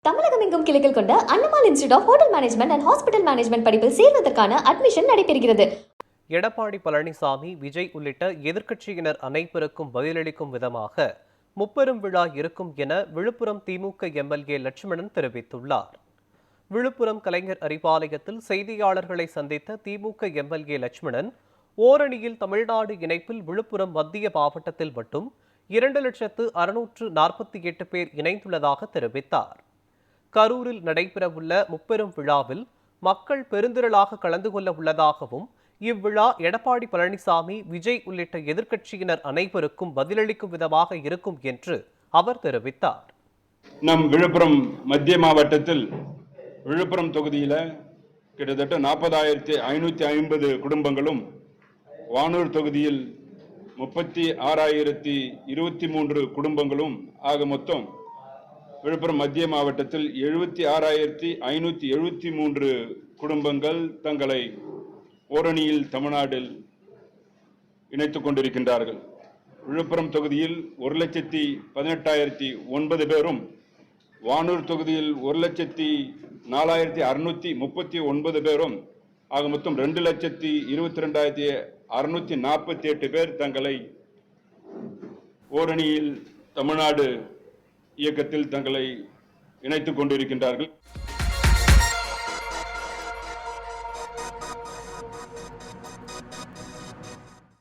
தமிழகம் எங்கும் கிளைகள் கொண்ட Annamalai institute of hotel management and hospital management படிப்பில் சேர்வதற்கான அட்மிஷன் நடைபெறுகிறது. எடப்பாடி பழனிசாமி, விஜய் உள்ளிட்ட எதிர்க்கட்சியினர் அனைவருக்கும் பதிலளிக்கும் விதமாக முப்பெரும் விழா இருக்கும் என விழுப்புரம் திமுக எம்எல்ஏ லட்சுமணன் தெரிவித்துள்ளார். விழுப்புரம் கலைஞர் அறிவாலயத்தில் செய்தியாளர்களை சந்தித்த திமுக எம்எல்ஏ லட்சுமணன், ஓரணியில் தமிழ்நாடு இணைப்பில் விழுப்புரம் மத்திய மாவட்டத்தில் மட்டும் 2,648 பேர் இணைந்துள்ளதாக தெரிவித்தார். கரூரில் நடைபெறவுள்ள முப்பெரும் விழாவில் மக்கள் பெருந்திரளாக கலந்து கொள்ள உள்ளதாகவும், இவ்விழா எடப்பாடி பழனிசாமி, விஜய் உள்ளிட்ட எதிர்க்கட்சியினர் அனைவருக்கும் பதிலளிக்கும் விதமாக இருக்கும் என்று அவர் தெரிவித்தார். நம் விழுப்புரம் மத்திய மாவட்டத்தில் விழுப்புரம் தொகுதியில் கிட்டத்தட்ட 40,550 குடும்பங்களும், வானூர் தொகுதியில் 36,023 குடும்பங்களும் ஆக மொத்தம் விழுப்புரம் மத்திய மாவட்டத்தில் 76,573 குடும்பங்கள் தங்களை ஓரணியில் தமிழ்நாட்டில் இணைத்துக் கொண்டிருக்கின்றார்கள். விழுப்புரம் தொகுதியில் 1,18,009 பேரும், வானூர் தொகுதியில் 1,04,639 பேரும் ஆக மொத்தம் 2,22,648 பேர் தங்களை ஓரணியில் தமிழ்நாடு இயக்கத்தில் தங்களை இணைத்துக் கொண்டிருக்கின்றார்கள்.